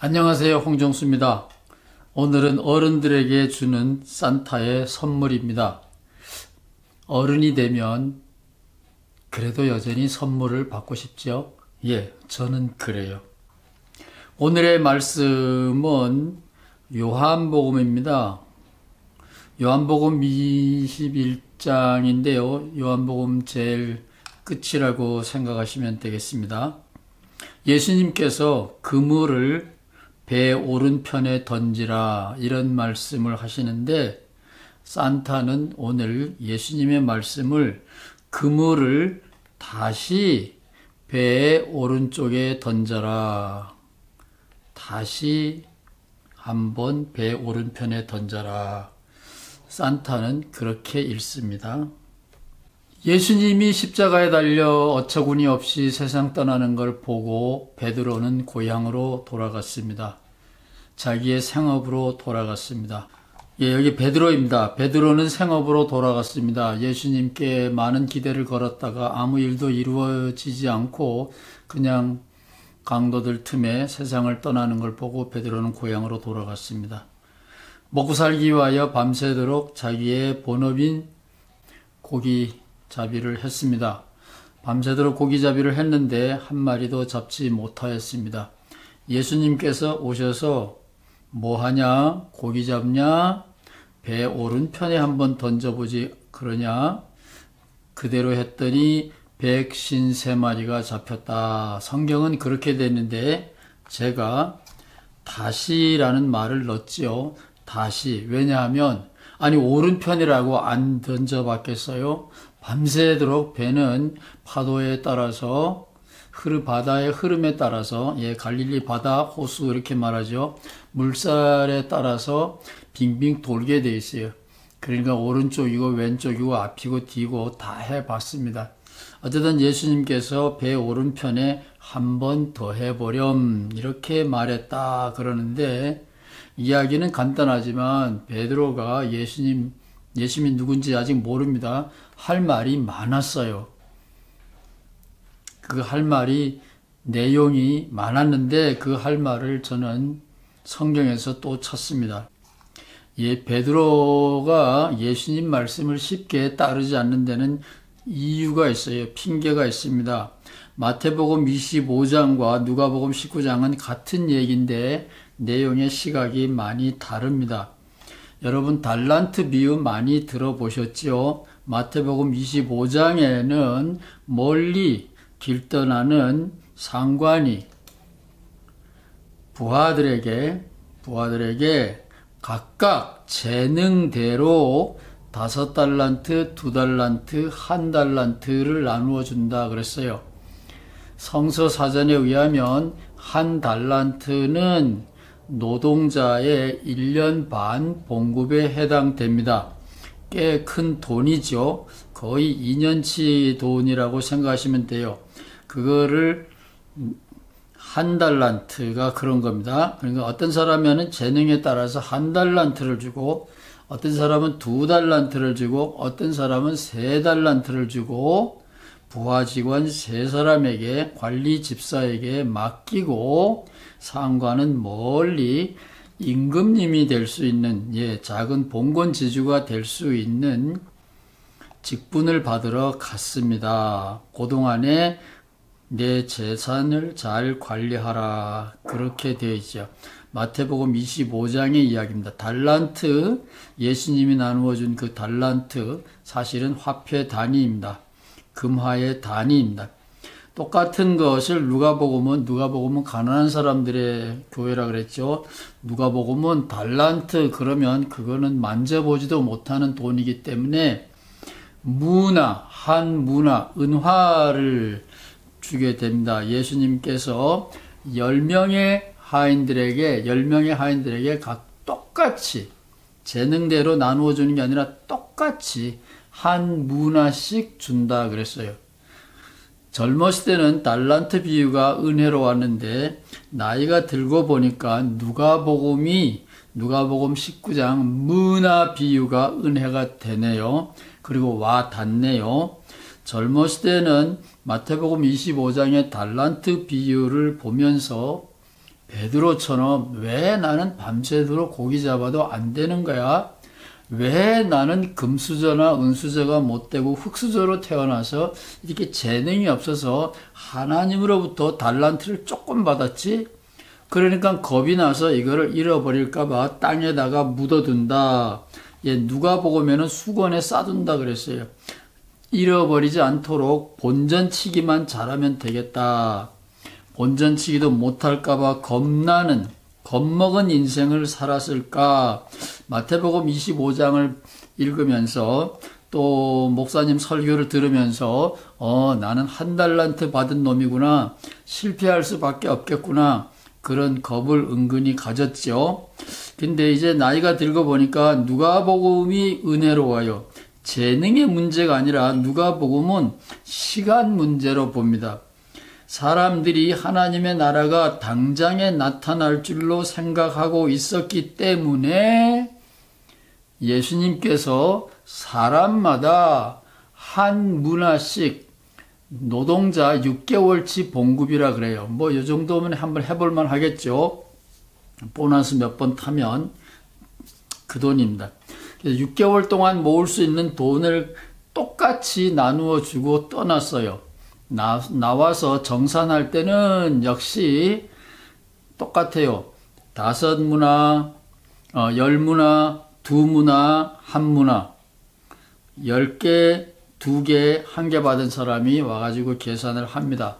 안녕하세요. 홍정수입니다. 오늘은 어른들에게 주는 산타의 선물입니다. 어른이 되면 그래도 여전히 선물을 받고 싶죠? 예, 저는 그래요. 오늘의 말씀은 요한복음입니다. 요한복음 21장인데요. 요한복음 제일 끝이라고 생각하시면 되겠습니다. 예수님께서 그물을 배 오른편에 던지라 이런 말씀을 하시는데 산타는 오늘 예수님의 말씀을 그물을 다시 배의 오른쪽에 던져라. 다시 한번 배 오른편에 던져라. 산타는 그렇게 읽습니다. 예수님이 십자가에 달려 어처구니 없이 세상 떠나는 걸 보고 베드로는 고향으로 돌아갔습니다. 자기의 생업으로 돌아갔습니다. 예, 여기 베드로입니다. 베드로는 생업으로 돌아갔습니다. 예수님께 많은 기대를 걸었다가 아무 일도 이루어지지 않고 그냥 강도들 틈에 세상을 떠나는 걸 보고 베드로는 고향으로 돌아갔습니다. 먹고 살기 위하여 밤새도록 자기의 본업인 고기잡이를 했습니다. 밤새도록 고기잡이를 했는데 한 마리도 잡지 못하였습니다. 예수님께서 오셔서 뭐하냐? 고기 잡냐? 배 오른편에 한번 던져보지 그러냐? 그대로 했더니 153마리가 잡혔다. 성경은 그렇게 되는데 제가 다시라는 말을 넣었지요. 다시. 왜냐하면 아니 오른편이라고 안 던져봤겠어요? 밤새도록 배는 파도에 따라서 바다의 흐름에 따라서 갈릴리 바다 호수 이렇게 말하죠. 물살에 따라서 빙빙 돌게 돼 있어요. 그러니까 오른쪽이고 왼쪽이고 앞이고 뒤고 다 해봤습니다. 어쨌든 예수님께서 배 오른편에 한 번 더 해보렴 이렇게 말했다 그러는데 이야기는 간단하지만 베드로가 예수님이 누군지 아직 모릅니다. 할 말이 많았어요. 그 할 말이 내용이 많았는데 그 할 말을 저는 성경에서 또 찾습니다. 베드로가 예수님 말씀을 쉽게 따르지 않는 데는 이유가 있어요. 핑계가 있습니다. 마태복음 25장과 누가복음 19장은 같은 얘기인데 내용의 시각이 많이 다릅니다. 여러분 달란트 비유 많이 들어보셨죠? 마태복음 25장에는 멀리 길 떠나는 상관이 부하들에게 각각 재능대로 5달란트, 2달란트, 1달란트를 나누어 준다 그랬어요. 성서 사전에 의하면 1달란트는 노동자의 1년 반 봉급에 해당됩니다. 꽤 큰 돈이죠. 거의 2년치 돈이라고 생각하시면 돼요. 그거를 1달란트가 그런 겁니다. 그러니까 어떤 사람은 재능에 따라서 1달란트를 주고 어떤 사람은 2달란트를 주고 어떤 사람은 3달란트를 주고 부하 직원 3사람에게 관리 집사에게 맡기고 상관은 멀리 임금님이 될 수 있는 작은 봉건 지주가 될 수 있는 직분을 받으러 갔습니다. 그동안에 내 재산을 잘 관리하라 그렇게 되어 있죠. 마태복음 25장의 이야기입니다. 달란트, 예수님이 나누어 준 그 달란트 사실은 화폐 단위입니다. 금화의 단위입니다. 똑같은 것을 누가복음은 가난한 사람들의 교회라 그랬죠. 누가복음은 달란트 그러면 그거는 만져보지도 못하는 돈이기 때문에 한 문화, 은화를 주게 됩니다. 예수님께서 10명의 하인들에게 각 똑같이 재능대로 나누어 주는 게 아니라 똑같이 한 문화씩 준다 그랬어요. 젊었을 때는 달란트 비유가 은혜로 왔는데 나이가 들고 보니까 누가복음 19장 문화 비유가 은혜가 되네요. 그리고 와 닿네요. 젊었을 때는 마태복음 25장의 달란트 비유를 보면서 베드로처럼 왜 나는 밤새도록 고기 잡아도 안 되는 거야? 왜 나는 금수저나 은수저가 못 되고 흙수저로 태어나서 이렇게 재능이 없어서 하나님으로부터 달란트를 조금 받았지? 그러니까 겁이 나서 이거를 잃어버릴까봐 땅에다가 묻어둔다. 예, 누가복음에는 수건에 싸둔다 그랬어요. 잃어버리지 않도록 본전치기만 잘하면 되겠다. 본전치기도 못할까봐 겁먹은 인생을 살았을까. 마태복음 25장을 읽으면서 또 목사님 설교를 들으면서 나는 한 달란트 받은 놈이구나. 실패할 수밖에 없겠구나. 그런 겁을 은근히 가졌죠. 근데 이제 나이가 들고 보니까 누가복음이 은혜로워요. 재능의 문제가 아니라 누가복음은 시간 문제로 봅니다. 사람들이 하나님의 나라가 당장에 나타날 줄로 생각하고 있었기 때문에 예수님께서 사람마다 한 문화씩 노동자 6개월치 봉급이라 그래요. 뭐 이 정도면 한번 해볼만 하겠죠. 보너스 몇 번 타면 그 돈입니다. 그래서 6개월 동안 모을 수 있는 돈을 똑같이 나누어 주고 떠났어요. 나와서 정산할 때는 역시 똑같아요. 5문화, 10문화, 2문화, 1문화, 10개, 2개, 1개 받은 사람이 와가지고 계산을 합니다.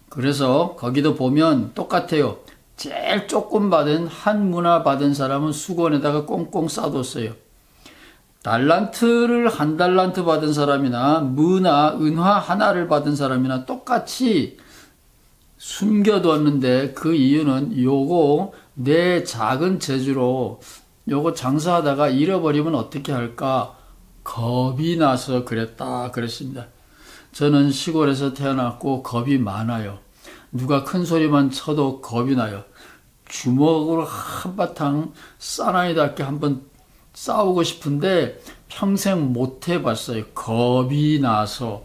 그래서 거기도 보면 똑같아요. 제일 조금 받은 1문화 받은 사람은 수건에다가 꽁꽁 싸뒀어요. 달란트를 1달란트 받은 사람이나 문화, 은화 하나를 받은 사람이나 똑같이 숨겨뒀는데 그 이유는 요거 내 작은 재주로 요거 장사하다가 잃어버리면 어떻게 할까? 겁이 나서 그랬다 그랬습니다. 저는 시골에서 태어났고 겁이 많아요. 누가 큰 소리만 쳐도 겁이 나요. 주먹으로 한바탕 사나이답게 한번 싸우고 싶은데 평생 못 해봤어요. 겁이 나서.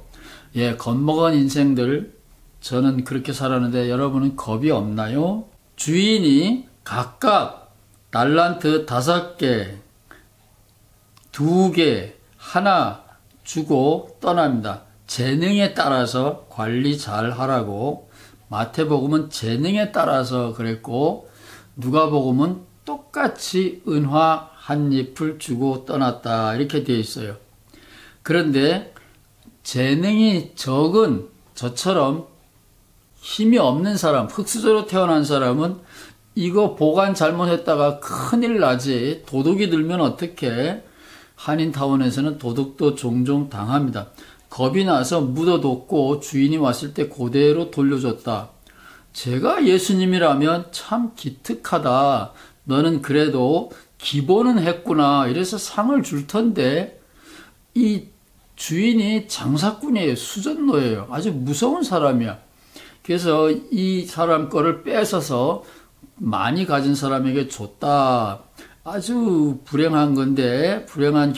예, 겁먹은 인생들 저는 그렇게 살았는데 여러분은 겁이 없나요? 주인이 각각 달란트 5개, 2개, 하나 주고 떠납니다. 재능에 따라서 관리 잘 하라고. 마태복음은 재능에 따라서 그랬고 누가복음은 똑같이 은화 한 잎을 주고 떠났다 이렇게 되어 있어요. 그런데 재능이 적은 저처럼 힘이 없는 사람, 흙수저로 태어난 사람은 이거 보관 잘못했다가 큰일 나지. 도둑이 들면 어떡해. 한인타운에서는 도둑도 종종 당합니다. 겁이 나서 묻어뒀고 주인이 왔을 때 그대로 돌려줬다. 제가 예수님이라면 참 기특하다. 너는 그래도 기본은 했구나. 이래서 상을 줄 텐데 이 주인이 장사꾼이에요. 수전노예요. 아주 무서운 사람이야. 그래서 이 사람 거를 뺏어서 많이 가진 사람에게 줬다. 아주 불행한 건데 불행한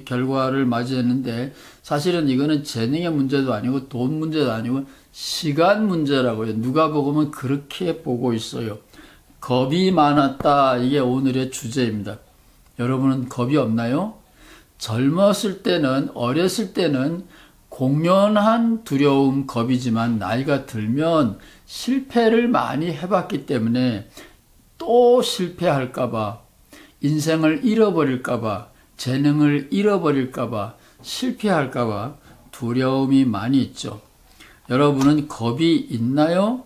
결과를 맞이했는데 사실은 이거는 재능의 문제도 아니고 돈 문제도 아니고 시간 문제라고요. 누가복음은 그렇게 보고 있어요. 겁이 많았다. 이게 오늘의 주제입니다. 여러분은 겁이 없나요? 젊었을 때는 어렸을 때는 공연한 두려움, 겁이지만 나이가 들면 실패를 많이 해봤기 때문에 또 실패할까봐, 인생을 잃어버릴까봐, 재능을 잃어버릴까봐, 실패할까봐 두려움이 많이 있죠. 여러분은 겁이 있나요?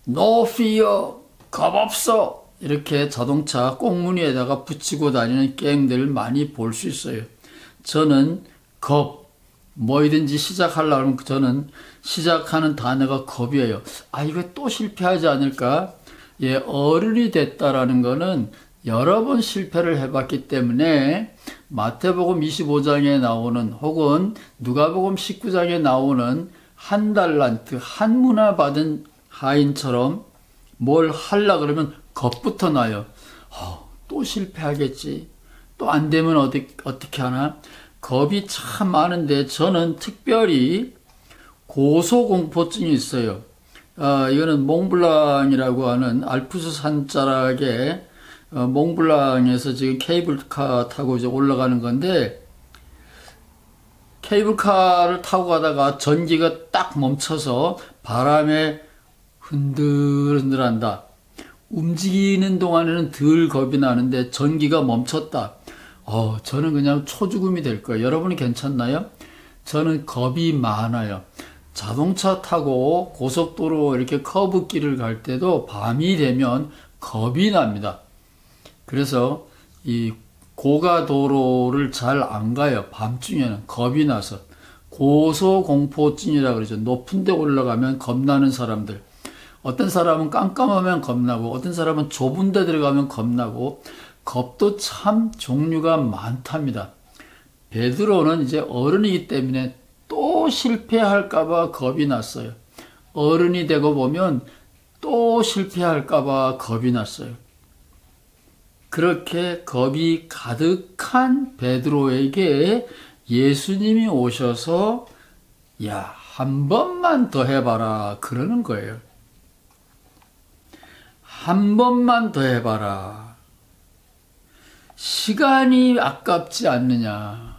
No fear, 겁 없어. 이렇게 자동차 꽁무니에다가 붙이고 다니는 갱들을 많이 볼 수 있어요. 저는 겁, 뭐이든지 시작하려고 하면 저는 시작하는 단어가 겁이에요. 아, 이거 또 실패하지 않을까? 예, 어른이 됐다라는 거는 여러 번 실패를 해봤기 때문에 마태복음 25장에 나오는 혹은 누가복음 19장에 나오는 1달란트, 1문화 받은 하인처럼 뭘 하려고 그러면 겁부터 나요. 또 실패하겠지. 또 안 되면 어떻게 하나? 겁이 참 많은데 저는 특별히 고소공포증이 있어요. 이거는 몽블랑이라고 하는 알프스 산자락에 몽블랑에서 지금 케이블카 타고 이제 올라가는 건데, 케이블카를 타고 가다가 전기가 딱 멈춰서 바람에 흔들흔들한다. 움직이는 동안에는 덜 겁이 나는데 전기가 멈췄다. 저는 그냥 초죽음이 될 거예요. 여러분이 괜찮나요? 저는 겁이 많아요. 자동차 타고 고속도로 이렇게 커브길을 갈 때도 밤이 되면 겁이 납니다. 그래서 이 고가도로를 잘 안 가요. 밤중에는 겁이 나서. 고소공포증이라고 그러죠. 높은 데 올라가면 겁나는 사람들. 어떤 사람은 깜깜하면 겁나고, 어떤 사람은 좁은 데 들어가면 겁나고, 겁도 참 종류가 많답니다. 베드로는 이제 어른이기 때문에 또 실패할까봐 겁이 났어요. 어른이 되고 보면 또 실패할까봐 겁이 났어요. 그렇게 겁이 가득한 베드로에게 예수님이 오셔서 야, 한 번만 더 해봐라 그러는 거예요. 한 번만 더 해봐라. 시간이 아깝지 않느냐.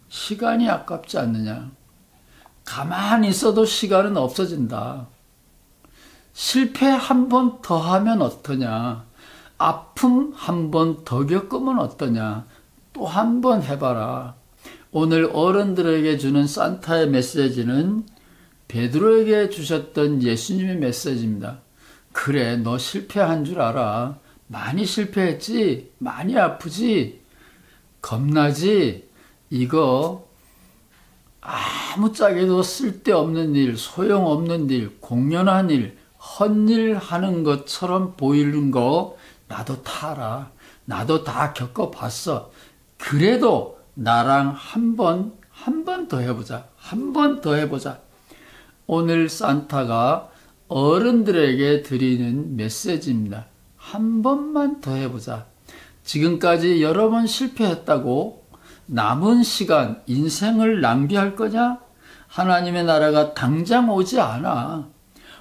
시간이 아깝지 않느냐. 가만히 있어도 시간은 없어진다. 실패 한 번 더 하면 어떠냐. 아픔 한 번 더 겪으면 어떠냐. 또 한 번 해봐라. 오늘 어른들에게 주는 산타의 메시지는 베드로에게 주셨던 예수님의 메시지입니다. 그래, 너 실패한 줄 알아. 많이 실패했지? 많이 아프지? 겁나지? 이거 아무짝에도 쓸데없는 일, 소용없는 일, 공연한 일, 헛일 하는 것처럼 보이는 거 나도 다 알아. 나도 다 겪어봤어. 그래도 나랑 한 번 더 해보자. 한 번 더 해보자. 오늘 산타가 어른들에게 드리는 메시지입니다. 한 번만 더 해보자. 지금까지 여러 번 실패했다고 남은 시간, 인생을 낭비할 거냐? 하나님의 나라가 당장 오지 않아.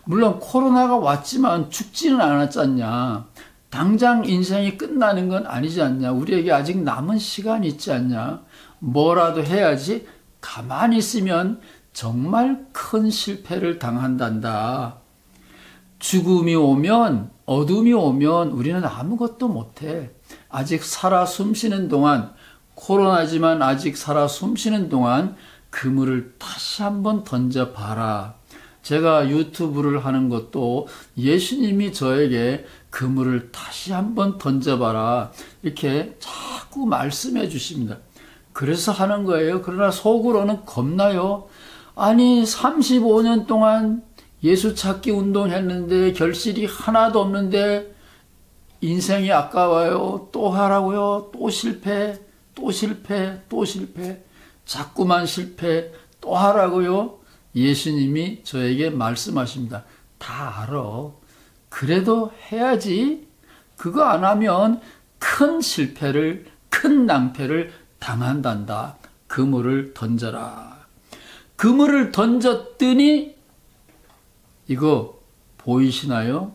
물론 코로나가 왔지만 죽지는 않았지 않냐. 당장 인생이 끝나는 건 아니지 않냐. 우리에게 아직 남은 시간이 있지 않냐. 뭐라도 해야지. 가만히 있으면 정말 큰 실패를 당한단다. 죽음이 오면, 어둠이 오면 우리는 아무것도 못해. 아직 살아 숨쉬는 동안, 코로나지만 아직 살아 숨쉬는 동안 그물을 다시 한번 던져봐라. 제가 유튜브를 하는 것도 예수님이 저에게 그물을 다시 한번 던져봐라. 이렇게 자꾸 말씀해 주십니다. 그래서 하는 거예요. 그러나 속으로는 겁나요. 아니 35년 동안 예수 찾기 운동했는데 결실이 하나도 없는데 인생이 아까워요. 또 하라고요. 또 실패, 또 실패, 또 실패. 자꾸만 실패, 또 하라고요. 예수님이 저에게 말씀하십니다. 다 알아. 그래도 해야지. 그거 안 하면 큰 실패를, 큰 낭패를 당한단다. 그물을 던져라. 그물을 던졌더니 이거 보이시나요?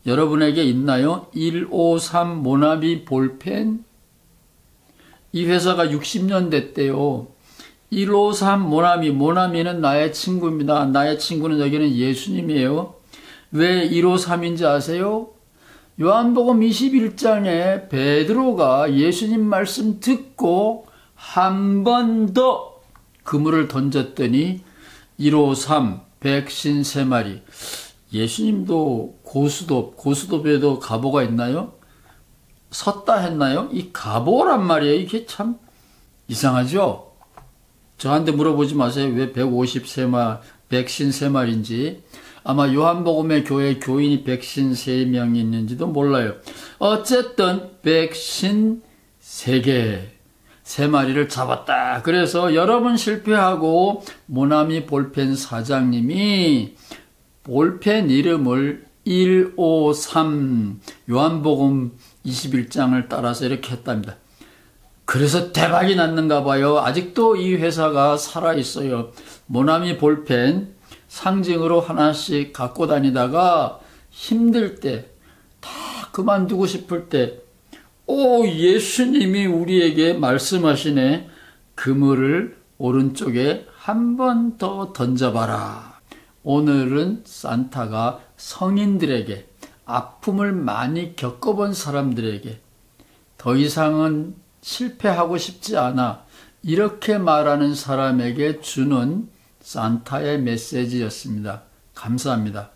여러분에게 있나요? 153 모나미 볼펜. 이 회사가 60년 됐대요. 153 모나미는 나의 친구입니다. 나의 친구는 여기는 예수님이에요. 왜 153인지 아세요? 요한복음 21장에 베드로가 예수님 말씀 듣고 한 번 더 그물을 던졌더니 153 백신 3마리. 예수님도 고수톱에도 갑오가 있나요? 섰다 했나요? 이 갑오란 말이에요. 이게 참 이상하죠? 저한테 물어보지 마세요. 왜 153마리, 백신 3마리인지. 아마 요한복음의 교회 교인이 백신 3명이 있는지도 몰라요. 어쨌든 백신 3개, 3마리를 잡았다. 그래서 여러 번 실패하고 모나미 볼펜 사장님이 볼펜 이름을 153 요한복음 21장을 따라서 이렇게 했답니다. 그래서 대박이 났는가 봐요. 아직도 이 회사가 살아있어요. 모나미 볼펜 상징으로 하나씩 갖고 다니다가 힘들 때, 다 그만두고 싶을 때, 예수님이 우리에게 말씀하시네. 그물을 오른쪽에 한 번 더 던져봐라. 오늘은 산타가 성인들에게, 아픔을 많이 겪어본 사람들에게 더 이상은 실패하고 싶지 않아, 이렇게 말하는 사람에게 주는 산타의 메시지였습니다. 감사합니다.